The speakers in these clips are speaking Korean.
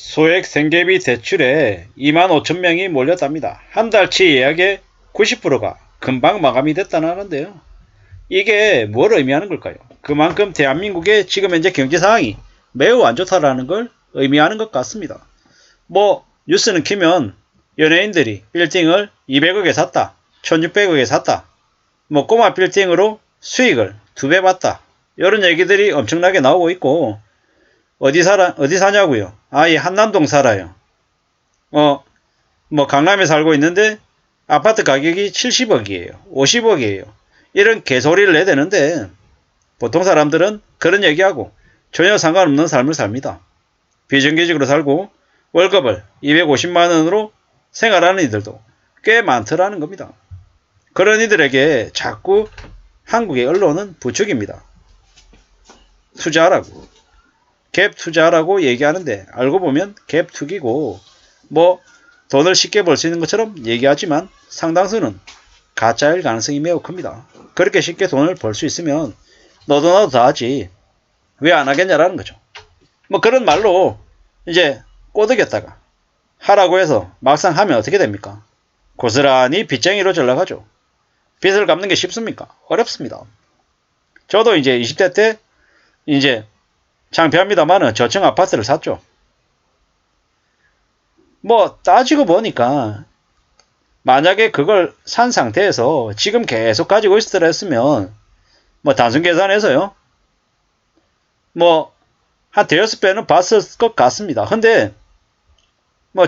소액 생계비 대출에 25,000명이 몰렸답니다. 한 달치 예약의 90%가 금방 마감이 됐다는데요. 이게 뭘 의미하는 걸까요? 그만큼 대한민국의 지금 현재 경제 상황이 매우 안 좋다라는 걸 의미하는 것 같습니다. 뉴스는 키면 연예인들이 빌딩을 200억에 샀다, 1600억에 샀다, 꼬마 빌딩으로 수익을 2배 봤다, 이런 얘기들이 엄청나게 나오고 있고, 어디 사냐고요? 예, 한남동 살아요. 강남에 살고 있는데 아파트 가격이 70억이에요. 50억이에요. 이런 개소리를 내대는데 보통 사람들은 그런 얘기하고 전혀 상관없는 삶을 삽니다. 비정규직으로 살고 월급을 250만원으로 생활하는 이들도 꽤 많더라는 겁니다. 그런 이들에게 자꾸 한국의 언론은 부추깁니다. 투자하라고. 갭 투자라고 얘기하는데 알고 보면 갭 투기고 돈을 쉽게 벌 수 있는 것처럼 얘기하지만 상당수는 가짜일 가능성이 매우 큽니다. 그렇게 쉽게 돈을 벌 수 있으면 너도 나도 다 하지 왜 안 하겠냐라는 거죠. 그런 말로 이제 꼬드겼다가 하라고 해서 막상 하면 어떻게 됩니까? 고스란히 빚쟁이로 전락하죠. 빚을 갚는 게 쉽습니까? 어렵습니다. 저도 이제 20대 때 이제 창피합니다만은 저층 아파트를 샀죠. 따지고 보니까 만약에 그걸 산 상태에서 지금 계속 가지고 있었더라 했으면 단순 계산해서요. 한 대여섯 배는 봤을 것 같습니다. 근데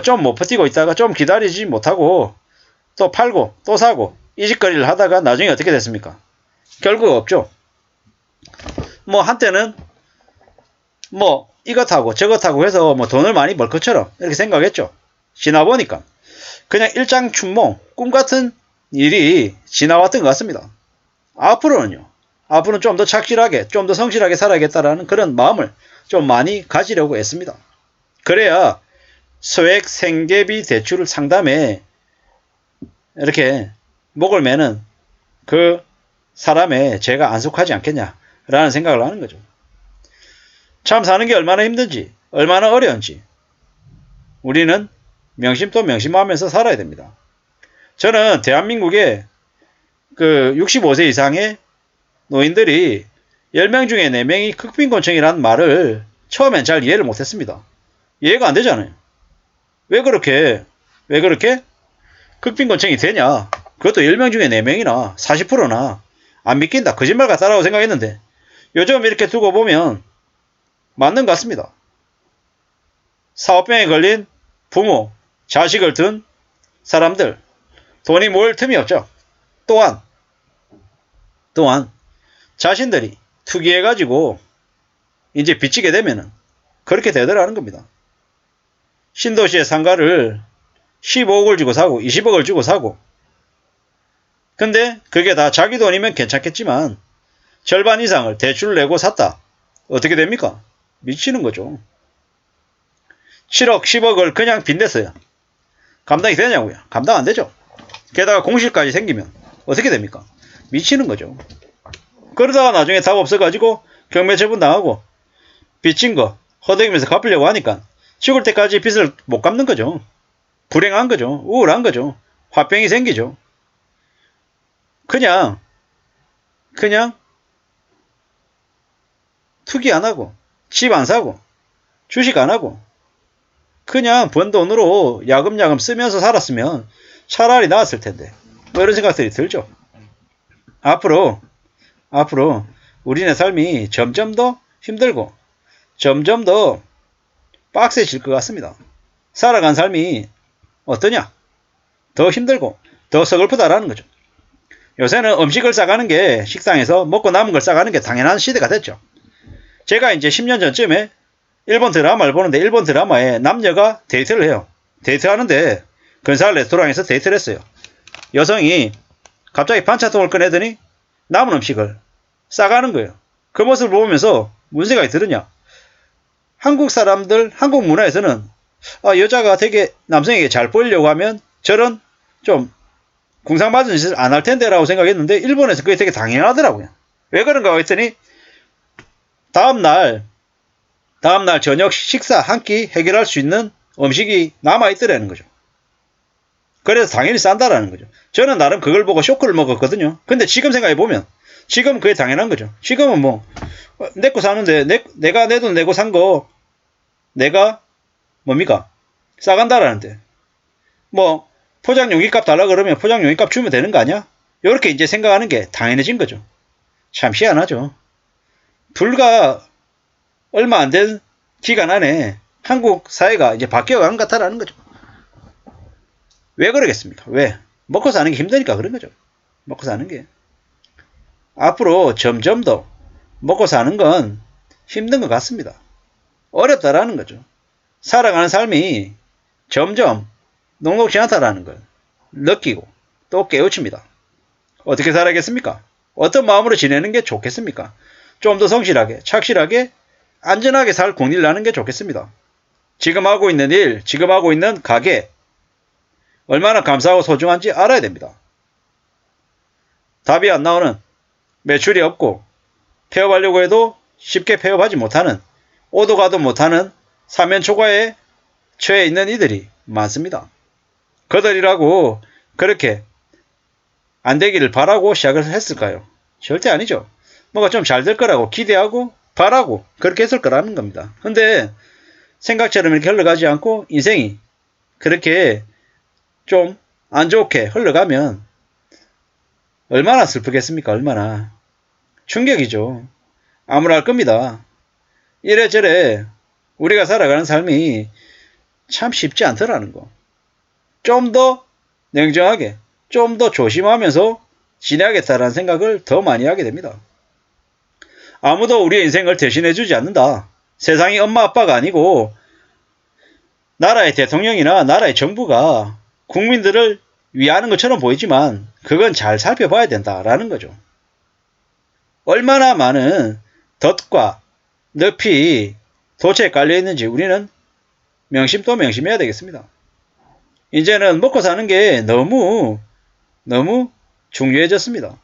좀 못 버티고 있다가 좀 기다리지 못하고 또 팔고 또 사고 이 짓거리를 하다가 나중에 어떻게 됐습니까? 결국 없죠. 한때는 이것하고 저것하고 해서 돈을 많이 벌 것처럼 이렇게 생각했죠. 지나보니까 그냥 일장춘몽 꿈같은 일이 지나왔던 것 같습니다. 앞으로는 좀 더 착실하게 좀 더 성실하게 살아야겠다라는 그런 마음을 좀 많이 가지려고 했습니다. 그래야 소액 생계비 대출 상담에 이렇게 목을 매는 그 사람의 죄가 안 속하지 않겠냐라는 생각을 하는 거죠. 참 사는 게 얼마나 힘든지 얼마나 어려운지 우리는 명심도 명심하면서 살아야 됩니다. 저는 대한민국에 65세 이상의 노인들이 10명 중에 4명이 극빈곤층이라는 말을 처음엔 잘 이해를 못했습니다. 이해가 안 되잖아요. 왜 그렇게 극빈곤층이 되냐. 그것도 10명 중에 4명이나 40%나 안 믿긴다. 거짓말 같다라고 생각했는데 요즘 이렇게 두고 보면 맞는 것 같습니다. 사업병에 걸린 부모, 자식을 둔 사람들 돈이 모일 틈이 없죠. 또한 자신들이 투기해가지고 이제 빚지게 되면은 그렇게 되더라는 겁니다. 신도시의 상가를 15억을 주고 사고 20억을 주고 사고 근데 그게 다 자기 돈이면 괜찮겠지만 절반 이상을 대출을 내고 샀다. 어떻게 됩니까? 미치는 거죠. 7억 10억을 그냥 빚냈어요. 감당이 되냐고요? 감당 안 되죠. 게다가 공실까지 생기면 어떻게 됩니까? 미치는 거죠. 그러다가 나중에 답 없어가지고 경매처분 당하고 빚진 거 허덕이면서 갚으려고 하니까 죽을 때까지 빚을 못 갚는 거죠. 불행한 거죠. 우울한 거죠. 화병이 생기죠. 그냥 투기 안 하고 집 안 사고 주식 안 하고 그냥 번 돈으로 야금야금 쓰면서 살았으면 차라리 나았을 텐데 이런 생각들이 들죠. 앞으로 우리네 삶이 점점 더 힘들고 점점 더 빡세질 것 같습니다. 살아간 삶이 어떠냐? 더 힘들고 더 서글프다라는 거죠. 요새는 음식을 싸가는 게 식당에서 먹고 남은 걸 싸가는 게 당연한 시대가 됐죠. 제가 이제 10년 전쯤에 일본 드라마를 보는데 일본 드라마에 남녀가 데이트를 해요. 데이트하는데 근사한 레스토랑에서 데이트를 했어요. 여성이 갑자기 반찬통을 꺼내더니 남은 음식을 싸가는 거예요. 그 모습을 보면서 무슨 생각이 들으냐. 한국 사람들, 한국 문화에서는 여자가 되게 남성에게 잘 보이려고 하면 저런 좀 궁상맞은 짓을 안 할 텐데 라고 생각했는데 일본에서 그게 되게 당연하더라고요. 왜 그런가 했더니 다음날 다음날 저녁 식사 한 끼 해결할 수 있는 음식이 남아있더라는 거죠. 그래서 당연히 싼다라는 거죠. 저는 나름 그걸 보고 쇼크를 먹었거든요. 근데 지금 생각해보면 지금은 그게 당연한 거죠. 지금은 뭐 내 거 사는데 내가 내 돈 내고 산 거 내가 뭡니까? 싸간다라는데 뭐 포장 용기값 달라 그러면 포장 용기값 주면 되는 거 아니야? 이렇게 이제 생각하는 게 당연해진 거죠. 참 희한하죠. 불과 얼마 안 된 기간 안에 한국 사회가 이제 바뀌어가는 것 같다라는 거죠. 왜 그러겠습니까? 왜? 먹고 사는 게 힘드니까 그런 거죠. 먹고 사는 게. 앞으로 점점 더 먹고 사는 건 힘든 것 같습니다. 어렵다라는 거죠. 살아가는 삶이 점점 녹록지 않다라는 걸 느끼고 또 깨우칩니다. 어떻게 살아야겠습니까? 어떤 마음으로 지내는 게 좋겠습니까? 좀 더 성실하게, 착실하게, 안전하게 살 공리를 하는 게 좋겠습니다. 지금 하고 있는 일, 지금 하고 있는 가게, 얼마나 감사하고 소중한지 알아야 됩니다. 답이 안 나오는, 매출이 없고, 폐업하려고 해도 쉽게 폐업하지 못하는, 오도 가도 못하는 사면초가에 처해 있는 이들이 많습니다. 그들이라고 그렇게 안 되기를 바라고 시작을 했을까요? 절대 아니죠. 뭐가 좀 잘 될 거라고 기대하고 바라고 그렇게 했을 거라는 겁니다. 근데 생각처럼 이렇게 흘러가지 않고 인생이 그렇게 좀 안 좋게 흘러가면 얼마나 슬프겠습니까? 얼마나. 충격이죠. 암울할 겁니다. 이래저래 우리가 살아가는 삶이 참 쉽지 않더라는 거. 좀 더 냉정하게, 좀 더 조심하면서 지내야겠다라는 생각을 더 많이 하게 됩니다. 아무도 우리의 인생을 대신해주지 않는다. 세상이 엄마 아빠가 아니고 나라의 대통령이나 나라의 정부가 국민들을 위하는 것처럼 보이지만 그건 잘 살펴봐야 된다라는 거죠. 얼마나 많은 덫과 늪이 도처에 깔려있는지 우리는 명심 또 명심해야 되겠습니다. 이제는 먹고 사는 게 너무 중요해졌습니다.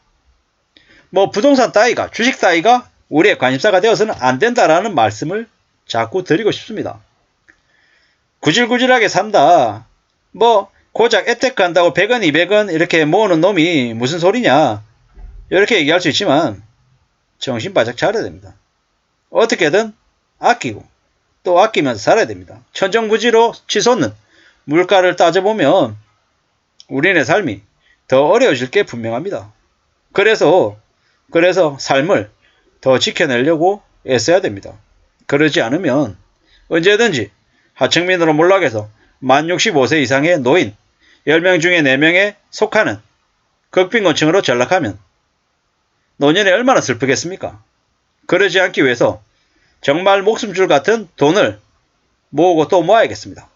뭐 부동산 따위가, 주식 따위가 우리의 관심사가 되어서는 안 된다라는 말씀을 자꾸 드리고 싶습니다. 구질구질하게 산다. 뭐 고작 혜택 한다고 100원, 200원 이렇게 모으는 놈이 무슨 소리냐. 이렇게 얘기할 수 있지만 정신 바짝 차려야 됩니다. 어떻게든 아끼고 또 아끼면서 살아야 됩니다. 천정부지로 치솟는 물가를 따져보면 우리네 삶이 더 어려워질 게 분명합니다. 그래서 삶을 더 지켜내려고 애써야 됩니다. 그러지 않으면 언제든지 하층민으로 몰락해서 만 65세 이상의 노인 10명 중에 4명에 속하는 극빈곤층으로 전락하면 노년에 얼마나 슬프겠습니까? 그러지 않기 위해서 정말 목숨줄 같은 돈을 모으고 또 모아야겠습니다.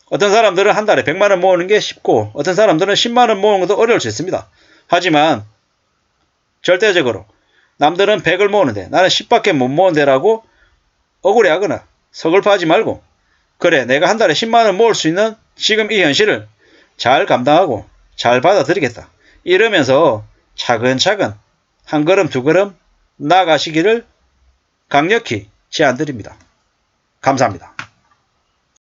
어떤 사람들은 한 달에 100만원 모으는 게 쉽고 어떤 사람들은 10만원 모으는 것도 어려울 수 있습니다. 하지만 절대적으로 남들은 100을 모으는데 나는 10밖에 못 모은대라고 억울해하거나 서글퍼하지 말고 그래 내가 한 달에 10만원 모을 수 있는 지금 이 현실을 잘 감당하고 잘 받아들이겠다. 이러면서 차근차근 한 걸음 두 걸음 나아가시기를 강력히 제안드립니다. 감사합니다.